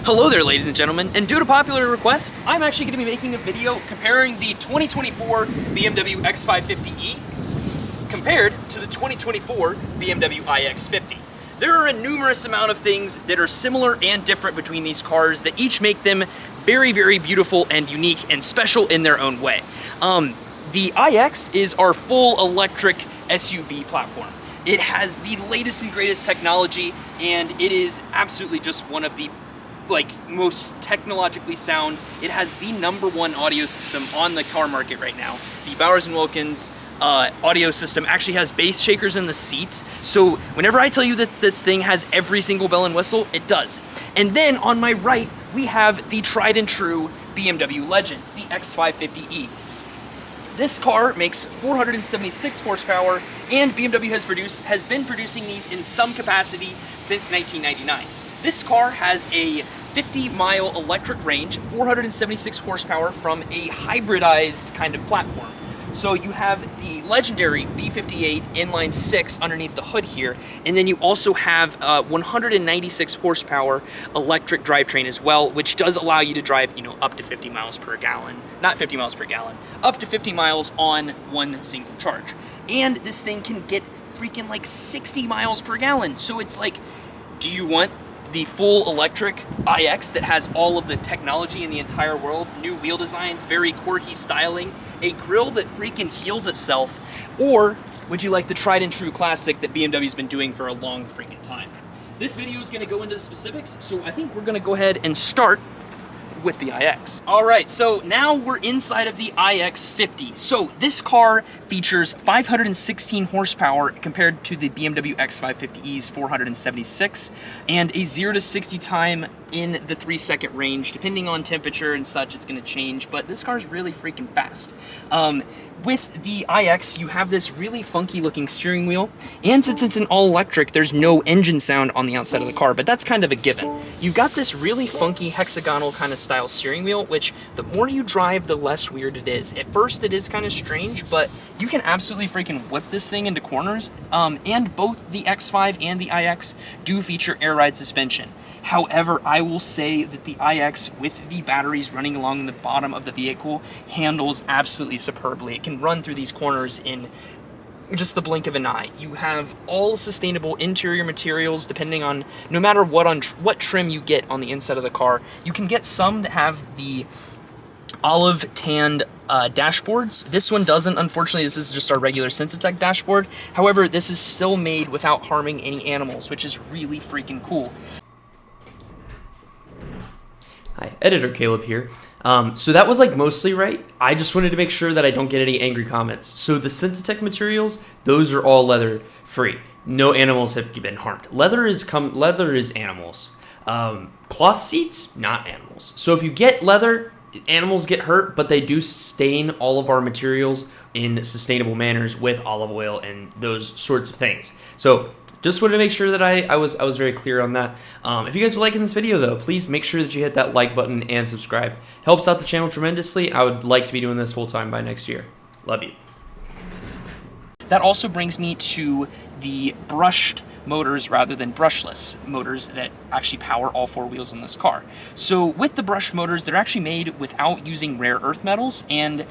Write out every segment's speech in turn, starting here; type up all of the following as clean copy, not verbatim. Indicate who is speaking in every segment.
Speaker 1: Hello there, ladies and gentlemen, and due to popular request, I'm actually going to be making a video comparing the 2024 BMW X550e compared to the 2024 BMW iX50. There are a numerous amount of things that are similar and different between these cars that each make them very, very beautiful and unique and special in their own way. The iX is our full electric SUV platform. It has the latest and greatest technology, and it is absolutely just one of the most technologically sound. It has the #1 audio system on the car market right now. The Bowers & Wilkins audio system actually has bass shakers in the seats, so whenever I tell you that this thing has every single bell and whistle, it does. And then on my right, we have the tried and true BMW legend, the X550e. This car makes 476 horsepower, and BMW has been producing these in some capacity since 1999. This car has a 50-mile electric range, 476 horsepower from a hybridized kind of platform. So you have the legendary B58 inline 6 underneath the hood here, and then you also have 196 horsepower electric drivetrain as well, which does allow you to drive, up to 50 miles per gallon. Not 50 miles per gallon, up to 50 miles on one single charge. And this thing can get freaking 60 miles per gallon. So it's like, do you want the full electric iX that has all of the technology in the entire world, new wheel designs, very quirky styling, a grille that freaking heals itself, or would you like the tried and true classic that BMW's been doing for a long freaking time? This video is going to go into the specifics, so I think we're going to go ahead and start with the iX. All right, so now we're inside of the iX50. So this car features 516 horsepower compared to the BMW X550e's 476, and a 0 to 60 time in the 3-second range. Depending on temperature and such, it's going to change, but this car is really freaking fast. With the iX, you have this really funky looking steering wheel, and since it's an all-electric, there's no engine sound on the outside of the car, but that's kind of a given. You've got this really funky hexagonal kind of style steering wheel, which the more you drive, the less weird it is. At first, it is kind of strange, but you can absolutely freaking whip this thing into corners, and both the X5 and the iX do feature air ride suspension. However, I will say that the iX, with the batteries running along the bottom of the vehicle, handles absolutely superbly. It can run through these corners in just the blink of an eye. You have all sustainable interior materials depending on, no matter what trim you get on the inside of the car. You can get some that have the olive tanned dashboards. This one doesn't, unfortunately. This is just our regular Sensitech dashboard. However, this is still made without harming any animals, which is really freaking cool.
Speaker 2: Hi, Editor Caleb here. So that was mostly right. I just wanted to make sure that I don't get any angry comments. So the Sensitech materials, those are all leather free. No animals have been harmed. Leather is animals. Cloth seats, not animals. So if you get leather, animals get hurt, but they do stain all of our materials in sustainable manners with olive oil and those sorts of things. So just wanted to make sure that I was very clear on that. If you guys are liking this video, though, please make sure that you hit that like button and subscribe. Helps out the channel tremendously. I would like to be doing this full time by next year. Love you.
Speaker 1: That also brings me to the brushed motors rather than brushless motors that actually power all 4 wheels on this car. So with the brushed motors, they're actually made without using rare earth metals, and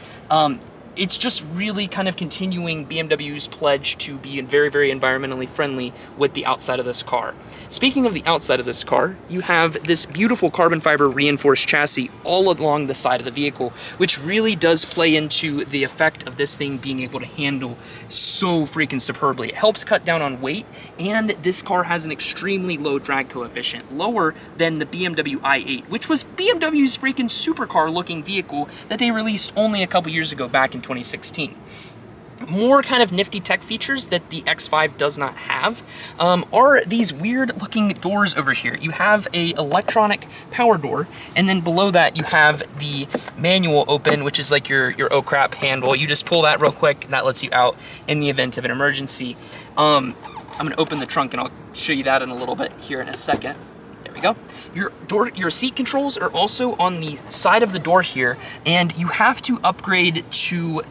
Speaker 1: it's just really kind of continuing BMW's pledge to be very, very environmentally friendly with the outside of this car. Speaking of the outside of this car, you have this beautiful carbon fiber reinforced chassis all along the side of the vehicle, which really does play into the effect of this thing being able to handle so freaking superbly. It helps cut down on weight, and this car has an extremely low drag coefficient, lower than the BMW i8, which was BMW's freaking supercar looking vehicle that they released only a couple years ago back in 2016. More kind of nifty tech features that the X5 does not have are these weird looking doors over here. You have a electronic power door, and then below that you have the manual open, which is like your oh crap handle. You just pull that real quick and that lets you out in the event of an emergency. I'm gonna open the trunk and I'll show you that in a little bit here in a second. There we go. Your seat controls are also on the side of the door here, and you have to upgrade to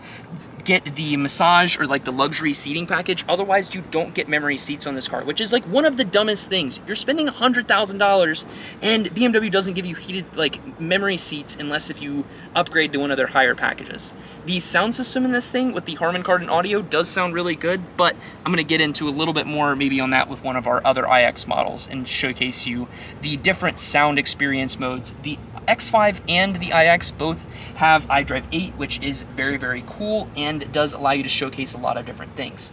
Speaker 1: get the massage or like the luxury seating package. Otherwise, you don't get memory seats on this car, which is like one of the dumbest things. You're spending $100,000 and BMW doesn't give you heated like memory seats unless if you upgrade to one of their higher packages. The sound system in this thing with the Harman Kardon audio does sound really good, but I'm gonna get into a little bit more maybe on that with one of our other iX models and showcase you the different sound experience modes. The X5 and the iX both have iDrive 8, which is very, very cool and does allow you to showcase a lot of different things.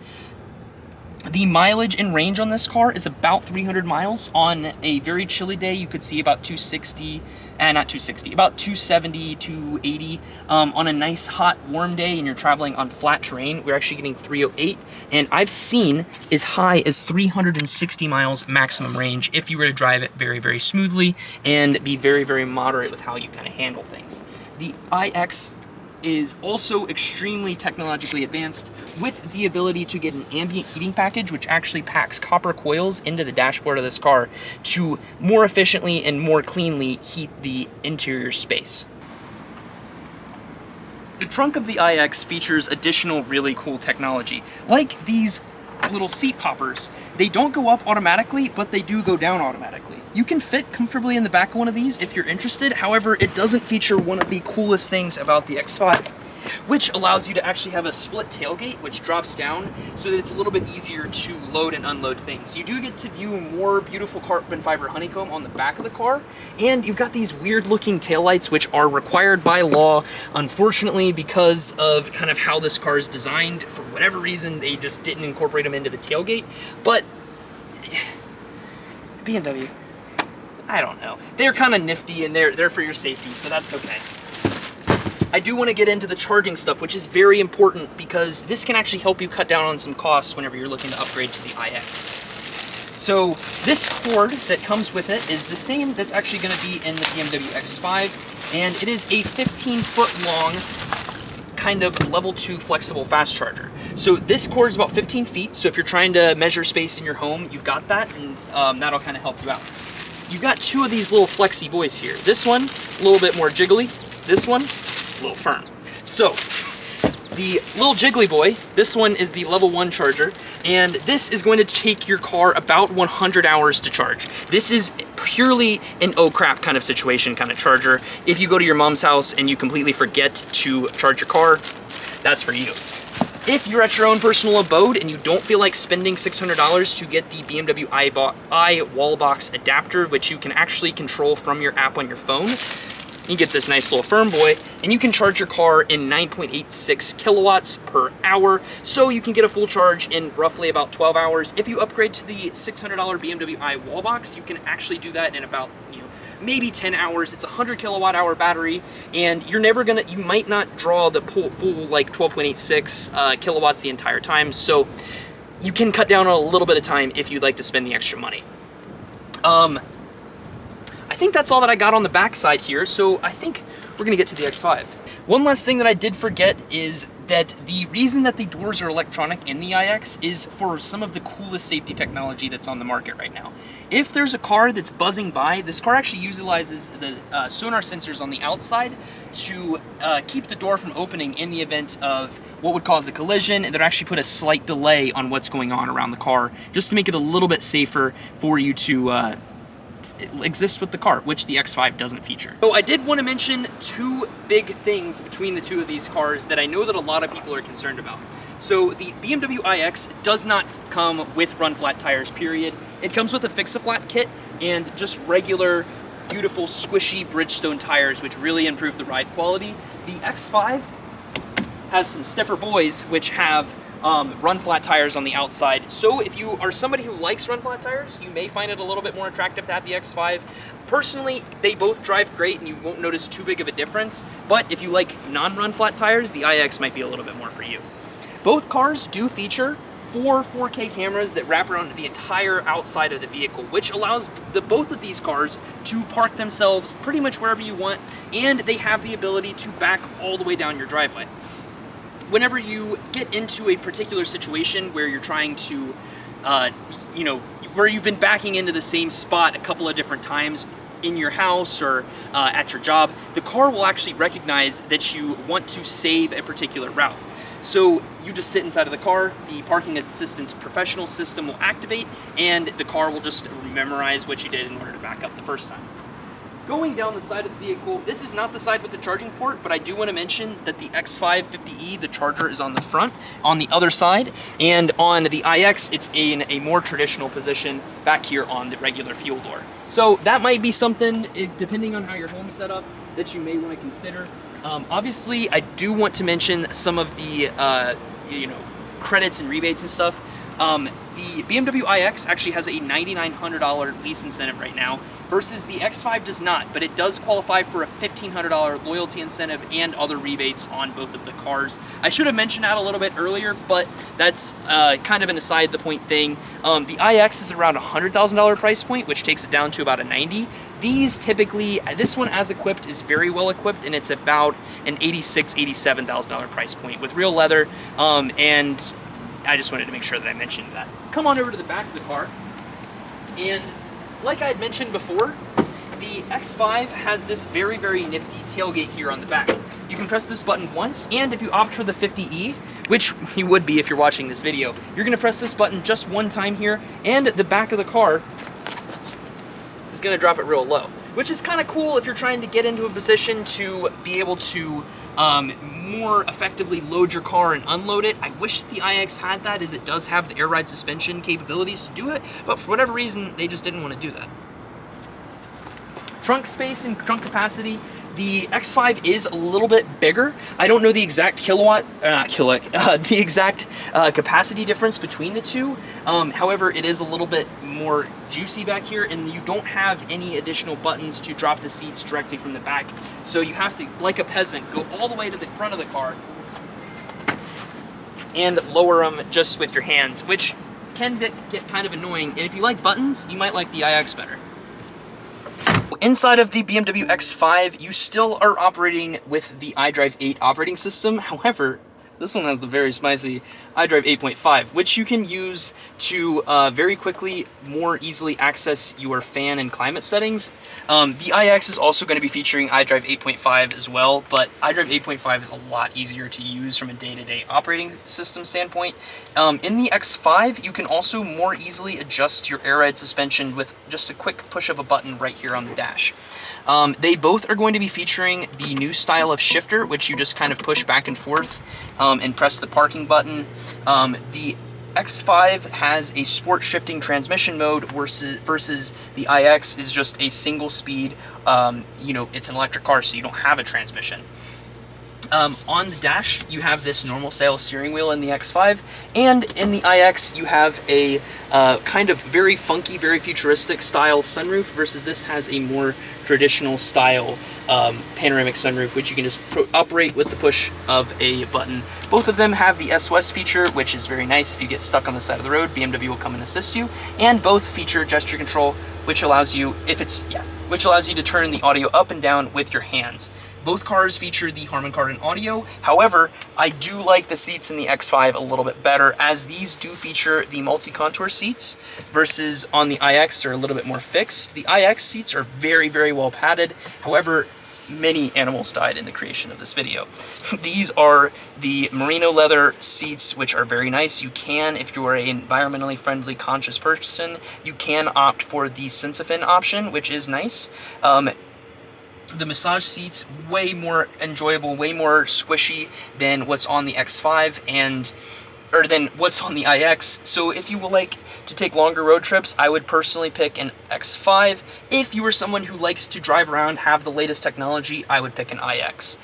Speaker 1: The mileage and range on this car is about 300 miles. On a very chilly day, you could see about 260, not 260, about 270, 280. On a nice, hot, warm day and you're traveling on flat terrain, we're actually getting 308. And I've seen as high as 360 miles maximum range if you were to drive it very, very smoothly and be very, very moderate with how you kind of handle things. The iX is also extremely technologically advanced with the ability to get an ambient heating package, which actually packs copper coils into the dashboard of this car to more efficiently and more cleanly heat the interior space. The trunk of the iX features additional really cool technology, like these little seat poppers. They don't go up automatically, but they do go down automatically. You can fit comfortably in the back of one of these if you're interested. However, it doesn't feature one of the coolest things about the X5, which allows you to actually have a split tailgate, which drops down so that it's a little bit easier to load and unload things. You do get to view more beautiful carbon fiber honeycomb on the back of the car, and you've got these weird looking taillights, which are required by law. Unfortunately, because of kind of how this car is designed, for whatever reason, they just didn't incorporate them into the tailgate. But BMW, I don't know. They're kind of nifty and they're for your safety, so that's okay. I do want to get into the charging stuff, which is very important because this can actually help you cut down on some costs whenever you're looking to upgrade to the iX. So this cord that comes with it is the same that's actually going to be in the BMW X5, and it is a 15-foot long kind of level 2 flexible fast charger. So this cord is about 15 feet, so if you're trying to measure space in your home, you've got that, and that'll kind of help you out. You've got two of these little flexy boys here. This one, a little bit more jiggly. This one, a little firm. So, the little jiggly boy, this one is the level 1 charger, and this is going to take your car about 100 hours to charge. This is purely an oh crap kind of situation kind of charger. If you go to your mom's house and you completely forget to charge your car, that's for you. If you're at your own personal abode and you don't feel like spending $600 to get the BMW i wall box adapter, which you can actually control from your app on your phone, you get this nice little firm boy, and you can charge your car in 9.86 kilowatts per hour, so you can get a full charge in roughly about 12 hours. If you upgrade to the $600 BMW i wall box, you can actually do that in about, maybe 10 hours. It's a 100 kilowatt hour battery, and you might not draw the full like 12.86 kilowatts the entire time, so you can cut down on a little bit of time if you'd like to spend the extra money. I think that's all that I got on the back side here, so I think we're gonna get to the X5. One last thing that I did forget is that the reason that the doors are electronic in the iX is for some of the coolest safety technology that's on the market right now. If there's a car that's buzzing by, this car actually utilizes the sonar sensors on the outside to keep the door from opening in the event of what would cause a collision, and they'd actually put a slight delay on what's going on around the car, just to make it a little bit safer for you to exist with the car, which the X5 doesn't feature. So I did want to mention two big things between the two of these cars that I know that a lot of people are concerned about. So the BMW iX does not come with run flat tires, period. It comes with a fix-a-flat kit and just regular, beautiful, squishy Bridgestone tires, which really improve the ride quality. The X5 has some stiffer boys, which have run flat tires on the outside. So if you are somebody who likes run flat tires, you may find it a little bit more attractive to have the X5. Personally, they both drive great and you won't notice too big of a difference, but if you like non-run flat tires, the iX might be a little bit more for you. Both cars do feature 4 4K cameras that wrap around the entire outside of the vehicle, which allows both of these cars to park themselves pretty much wherever you want, and they have the ability to back all the way down your driveway. Whenever you get into a particular situation where you're trying to, where you've been backing into the same spot a couple of different times in your house or at your job, the car will actually recognize that you want to save a particular route. So you just sit inside of the car, the parking assistance professional system will activate, and the car will just memorize what you did in order to back up the first time. Going down the side of the vehicle, this is not the side with the charging port, but I do want to mention that the X5 50e, the charger is on the front, on the other side, and on the iX, it's in a more traditional position back here on the regular fuel door. So that might be something, depending on how your home's set up, that you may want to consider. Obviously, I do want to mention some of the credits and rebates and stuff. The BMW iX actually has a $9,900 lease incentive right now, versus the X5 does not, but it does qualify for a $1,500 loyalty incentive and other rebates on both of the cars. I should have mentioned that a little bit earlier, but that's kind of an aside the point thing. The iX is around a $100,000 price point, which takes it down to about a $90,000. These typically, this one as equipped is very well equipped, and it's about an $86,000, $87,000 price point with real leather, and I just wanted to make sure that I mentioned that. Come on over to the back of the car, and like I had mentioned before, the X5 has this very, very nifty tailgate here on the back. You can press this button once, and if you opt for the 50e, which you would be if you're watching this video, you're gonna press this button just one time here, and the back of the car is gonna drop it real low, which is kind of cool if you're trying to get into a position to be able to more effectively load your car and unload it. I wish the iX had that, as it does have the air ride suspension capabilities to do it, but for whatever reason, they just didn't want to do that. Trunk space and trunk capacity. The X5 is a little bit bigger. I don't know the exact the exact capacity difference between the two. However, it is a little bit more juicy back here, and you don't have any additional buttons to drop the seats directly from the back. So you have to, like a peasant, go all the way to the front of the car and lower them just with your hands, which can get kind of annoying. And if you like buttons, you might like the iX better. Inside of the BMW X5, you still are operating with the iDrive 8 operating system. However, this one has the very spicy iDrive 8.5, which you can use to very quickly, more easily access your fan and climate settings. The iX is also going to be featuring iDrive 8.5 as well, but iDrive 8.5 is a lot easier to use from a day-to-day operating system standpoint. In the X5, you can also more easily adjust your air ride suspension with just a quick push of a button right here on the dash. They both are going to be featuring the new style of shifter, which you just kind of push back and forth and press the parking button. The X5 has a sport shifting transmission mode versus the iX is just a single speed, it's an electric car, so you don't have a transmission. On the dash, you have this normal style steering wheel in the X5, and in the iX, you have a kind of very funky, very futuristic style sunroof, versus this has a more traditional style panoramic sunroof, which you can just operate with the push of a button. Both of them have the SOS feature, which is very nice. If you get stuck on the side of the road, BMW will come and assist you, and both feature gesture control, which allows you, to turn the audio up and down with your hands. Both cars feature the Harman Kardon audio. However, I do like the seats in the X5 a little bit better, as these do feature the multi-contour seats, versus on the iX they're a little bit more fixed. The iX seats are very, very well padded. However, many animals died in the creation of this video. These are the merino leather seats, which are very nice. You can, if you are an environmentally friendly conscious person, you can opt for the Sensafin option, which is nice. The massage seats, way more enjoyable, way more squishy than what's on the X5 or than what's on the iX. So if you would like to take longer road trips, I would personally pick an X5. If you are someone who likes to drive around, have the latest technology, I would pick an iX.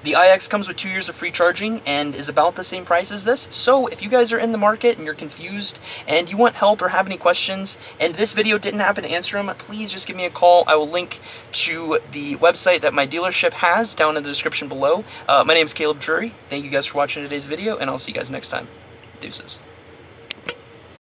Speaker 1: The iX comes with 2 years of free charging and is about the same price as this. So if you guys are in the market and you're confused and you want help or have any questions and this video didn't happen to answer them, please just give me a call. I will link to the website that my dealership has down in the description below. My name is Caleb Drury. Thank you guys for watching today's video, and I'll see you guys next time. Deuces.